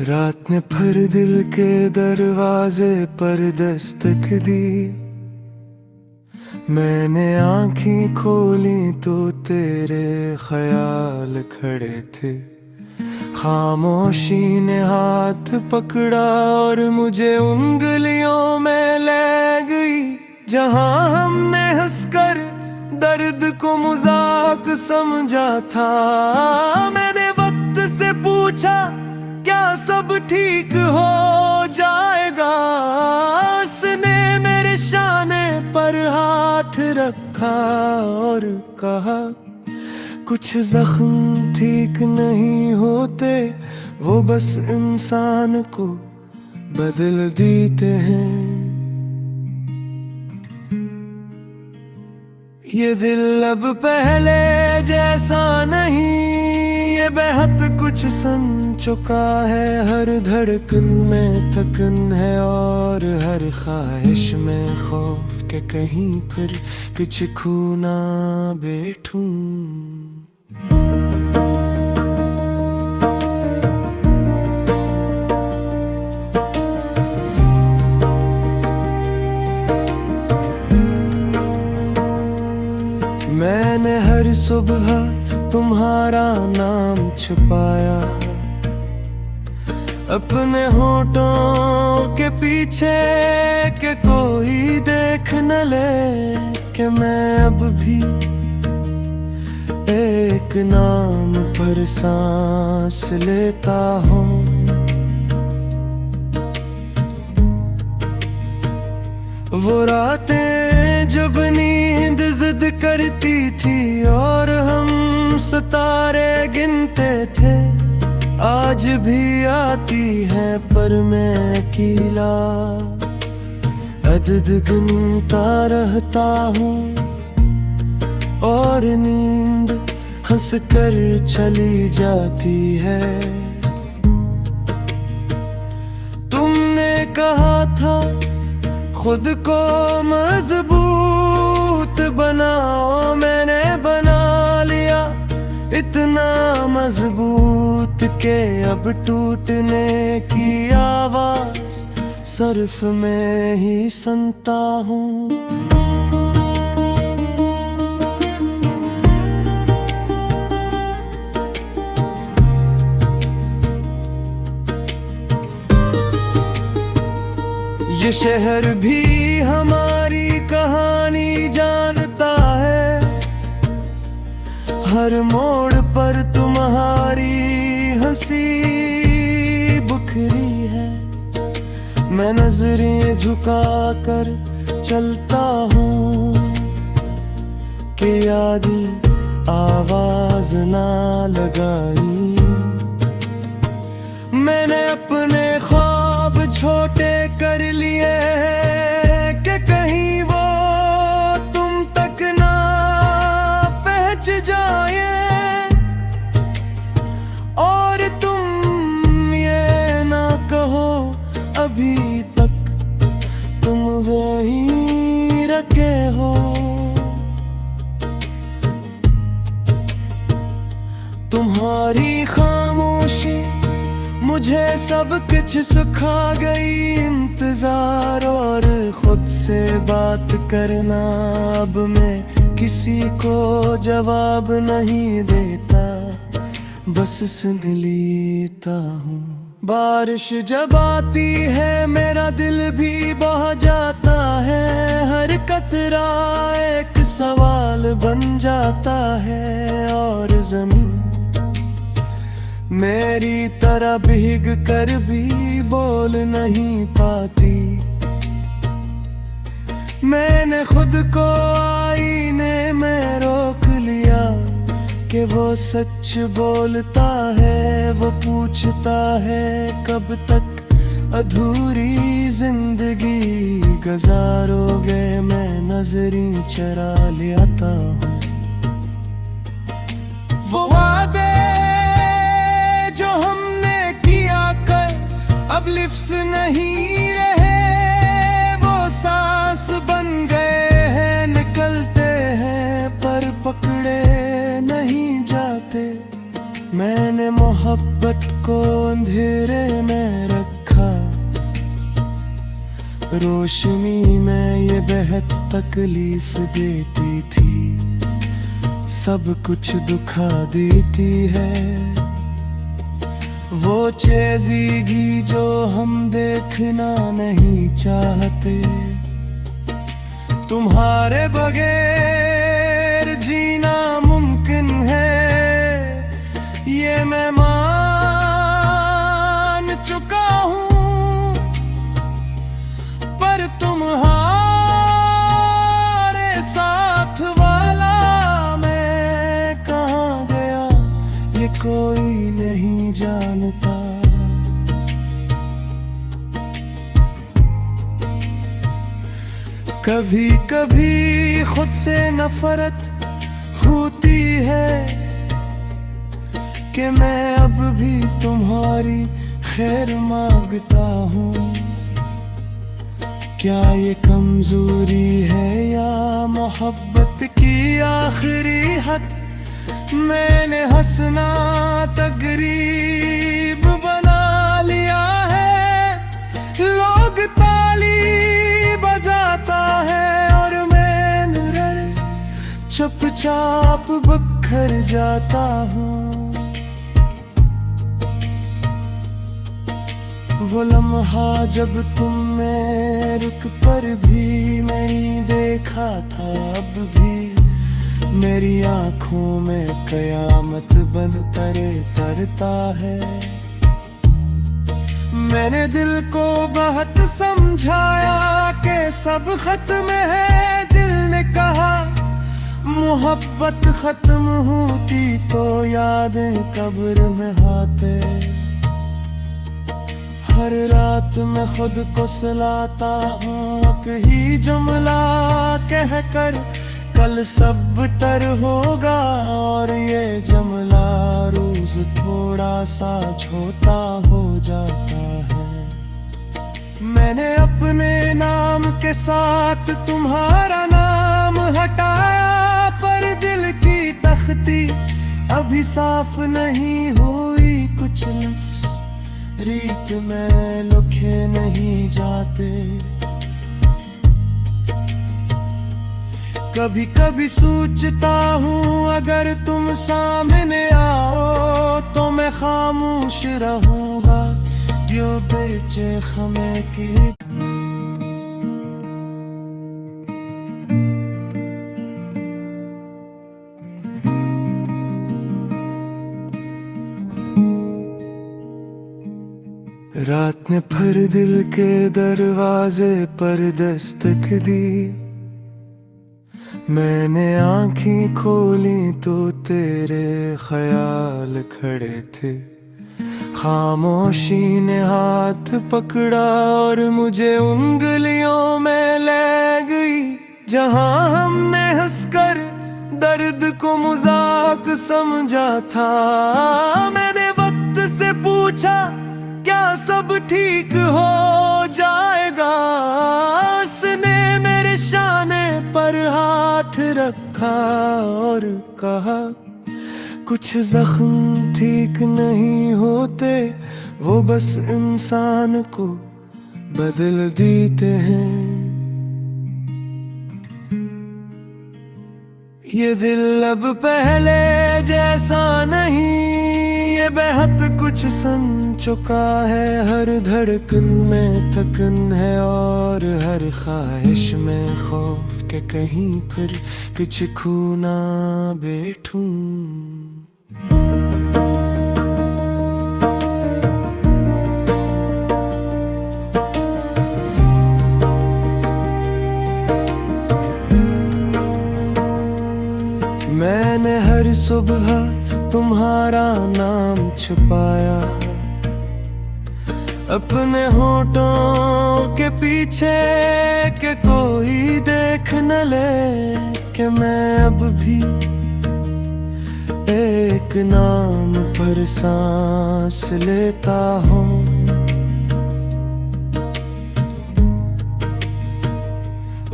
रात ने फिर दिल के दरवाजे पर दस्तक दी। मैंने आंखें खोली तो तेरे ख्याल खड़े थे। खामोशी ने हाथ पकड़ा और मुझे उंगलियों में ले गई। जहां हमने हंसकर दर्द को मजाक समझा था। मैंने वक्त से पूछा क्या सब ठीक हो जाएगा। उसने मेरे शाने पर हाथ रखा और कहा कुछ जख्म ठीक नहीं होते, वो बस इंसान को बदल देते हैं। ये दिल अब पहले जैसा नहीं, ये बेहद कुछ सुन चुका है। हर धड़कन में थकन है और हर ख्वाहिश में खौफ के कहीं फिर कुछ खो ना बैठूं। मैंने हर सुबह तुम्हारा नाम छुपाया अपने होठों के पीछे, के कोई देख न ले कि मैं अब भी एक नाम पर सांस लेता हूँ। वो रातें जब नींद जिद करती थी और हम सितारे गिनते थे, आज भी आती है पर मैं अकेला अदद गिनता रहता हूँ। और नींद हंस कर चली जाती है। तुमने कहा था खुद को मजबूत बनाओ, मैंने बना लिया इतना मजबूत के अब टूटने की आवाज सिर्फ मैं ही सुनता हूँ। ये शहर भी हमारी कहानी जानता है। हर मोड़ पर तुम्हारी हंसी बुखरी है। मैं नजरें झुका कर चलता हूँ कि यादी आवाज ना लगाई। मैंने अपने ख्वाब छोटे कर लिए कि कहीं वो तुम तक ना पहुंच जाए। और तुम ये ना कहो अभी तक तुम वहीं रखे हो। तुम्हारी खामोशी मुझे सब कुछ सिखा गई। इंतजार और खुद से बात करना, अब मैं किसी को जवाब नहीं देता, बस सुन लेता हूँ। बारिश जब आती है मेरा दिल भी बह जाता है। हर कतरा एक सवाल बन जाता है और जमीन मेरी तरह भीग कर भी बोल नहीं पाती। मैंने खुद को आईने में रोक लिया कि वो सच बोलता है। वो पूछता है कब तक अधूरी जिंदगी गुजारोगे। मैं नजरें चरा लेता हूँ। वो वादे जो हमने किया कर अब लिफ्स नहीं रहे। वो सांस बन गए हैं, निकलते हैं पर पकड़े नहीं जाते। मैंने मोहब्बत मोहब्बत को अंधेरे में रखा, रोशनी में ये बेहद तकलीफ देती थी, सब कुछ दुखा देती है। वो चेज़िगी जो हम देखना नहीं चाहते, तुम्हारे बगैर जीना मुमकिन है, ये मैं मान चुका हूँ। पर तुम्हारे साथ वाला मैं कहाँ गया, ये कोई नहीं जानता। कभी कभी खुद से नफरत होती है कि मैं अब भी तुम्हारी खैर मांगता हूँ। क्या ये कमजोरी है या मोहब्बत की आखिरी हद? मैंने हंसना तकरीब बना लिया है, लोग ताली बजाता है और मैं चुपचाप बिखर जाता हूँ। वो लम्हा जब तुमने रुक पर भी नहीं देखा था, अब भी मेरी आंखों में कयामत बन तरता है। मैंने दिल को बहुत समझाया कि सब खत्म है, दिल ने कहा मोहब्बत खत्म होती तो यादें कब्र में आते। हर रात मैं खुद को सुलाता हूँ एक ही जुमला कहकर, कल सब तर होगा, और ये जुमला रोज थोड़ा सा छोटा हो जाता है। मैंने अपने नाम के साथ तुम्हारा नाम हटाया, पर दिल की तख्ती अभी साफ नहीं हुई, कुछ लफ्ज़ रीत में लिखे नहीं जाते। कभी कभी सोचता हूँ अगर तुम सामने आओ तो मैं खामोश रहूँगा, जो बेचे खमे की। रात ने फिर दिल के दरवाजे पर दस्तक दी, मैंने आँखें खोली तो तेरे ख्याल खड़े थे। खामोशी ने हाथ पकड़ा और मुझे उंगलियों में ले गई, जहाँ हमने हंसकर दर्द को मजाक समझा था। मैंने वक्त से पूछा क्या सब ठीक हो जाएगा, उसने मेरे शाने पर हाथ रखा और कहा कुछ जख्म ठीक नहीं होते, वो बस इंसान को बदल देते हैं। ये दिल अब पहले जैसा नहीं, ये बेहद कुछ सन चुका है। हर धड़कन में थकन है और हर ख्वाहिश में खौफ के कहीं फिर कुछ खो ना बैठूं। मैंने हर सुबह तुम्हारा नाम छुपाया, अपने होठों के पीछे के कोई देख न ले कि मैं अब भी एक नाम पर सांस लेता हूँ।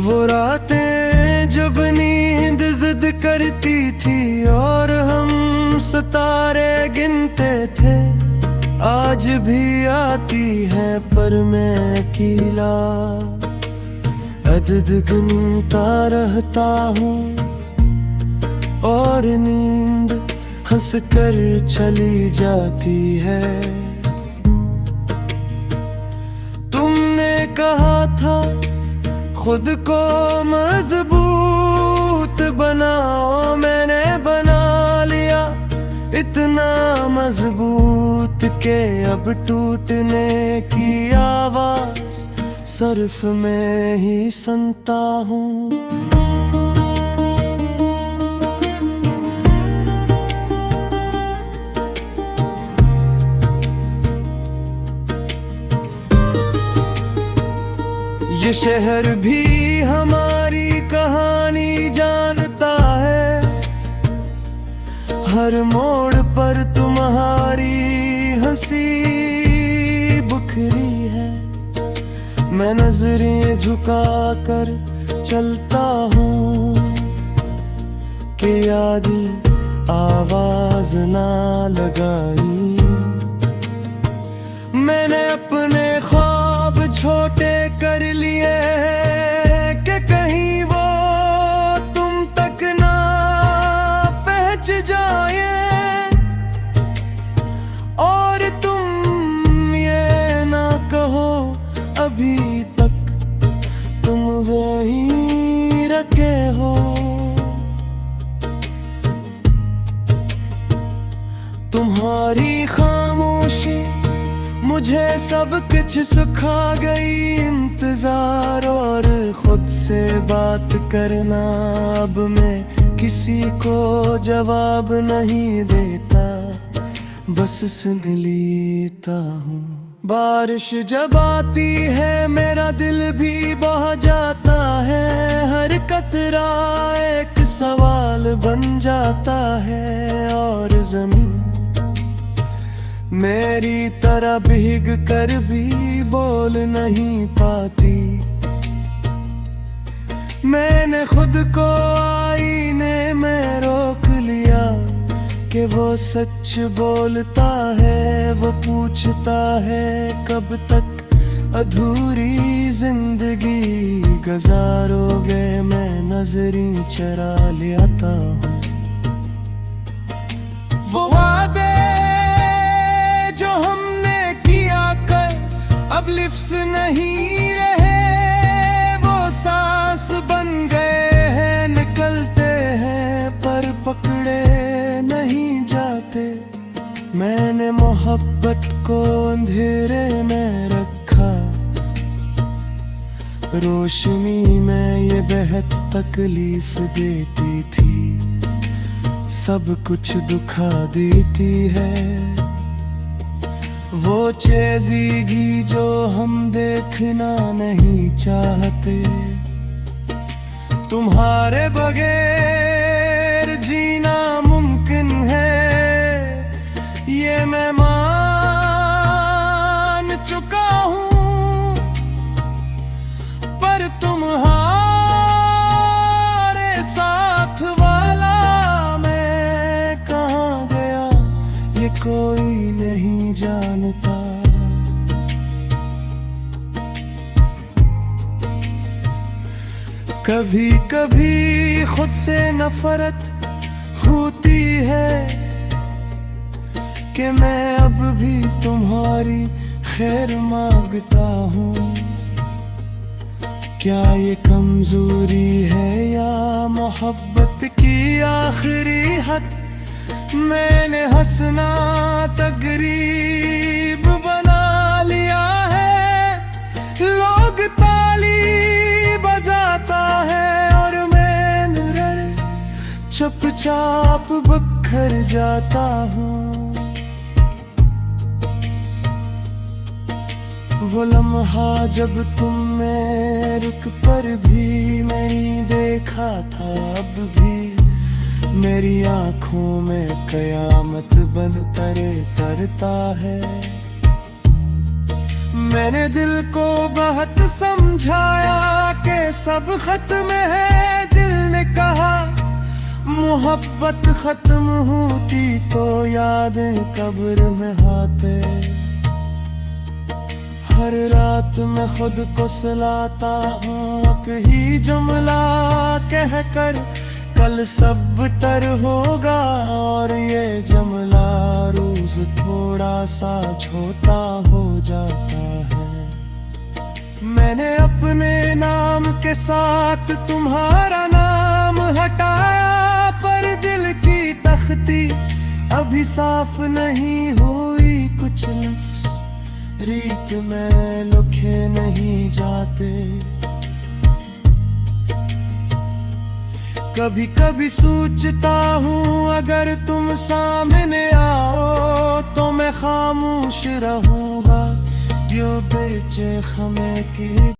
वो रातें जब नींद जिद करती थी और हम सितारे गिनते थे, आज भी आती है पर मैं अकेला अदद गिनता रहता हूँ और नींद हंस कर चली जाती है। तुमने कहा था खुद को मजबूत बनाओ, मैंने बना लिया इतना मजबूत के अब टूटने की आवाज सिर्फ मैं ही सुनता हूँ। ये शहर भी हमारी कहानी जानता है, हर मोड़ पर तुम्हारी हंसी बुखरी है। मैं नजरें झुका कर चलता हूँ कि यादी आवाज ना लगाई। मैंने अपने ख्वाब छोटे कर लिए कि कहीं वो तुम तक ना पहुंच जाए, और तुम ये ना कहो अभी तक तुम वहीं रखे हो। तुम्हारी खामोशी मुझे सब कुछ सिखा गई, इंतजार और खुद से बात करना। अब मैं किसी को जवाब नहीं देता, बस सुन लेता हूँ। बारिश जब आती है मेरा दिल भी बह जाता है, हर कतरा एक सवाल बन जाता है और जमीन मेरी तरह भीग कर भी बोल नहीं पाती। मैंने खुद को आईने में रोक लिया कि वो सच बोलता है, वो पूछता है कब तक अधूरी जिंदगी गुजारोगे। मैं नजरें चरा लेता हूँ, वो वादे जो हमने किया कर अब लिफ्स नहीं रहे, वो सांस बन गए हैं, निकलते हैं पर पकड़े नहीं जाते। मैंने मोहब्बत को अंधेरे में रखा, रोशनी में ये बेहद तकलीफ देती थी, सब कुछ दुखा देती है। वो चेज़िगी जो हम देखना नहीं चाहते, तुम्हारे बगैर जीना मुमकिन है, ये मैं मान चुका हूँ। पर तुम्हारे साथ वाला मैं कहाँ गया ये कोई नहीं जानता। कभी कभी खुद से नफरत होती है कि मैं अब भी तुम्हारी खैर मांगता हूँ। क्या ये कमजोरी है या मोहब्बत की आखिरी हद? मैंने हंसना तकरीब बना लिया है, लोग ताली बजाता है और मैं चुपचाप बिखर जाता हूँ। वो लम्हा जब तुमने रुक पर भी नहीं देखा था, अब भी मेरी आंखों में कयामत बन तरे तरता है। मैंने दिल को बहुत समझाया कि सब खत्म है, दिल ने कहा मोहब्बत खत्म होती तो यादें कब्र में आते। हर रात मैं खुद को सुलाता हूँ अब ही जुमला कहकर, कल सब तर होगा और ये जुमला रोज थोड़ा सा छोटा हो जाता है। मैंने अपने नाम के साथ तुम्हारा नाम हटाया, पर दिल की तख्ती अभी साफ नहीं हुई। कुछ लफ्ज़ रीत में लिखे नहीं जाते। कभी कभी सोचता हूँ अगर तुम सामने आओ तो मैं खामोश रहूँगा, जो बेचे खमे की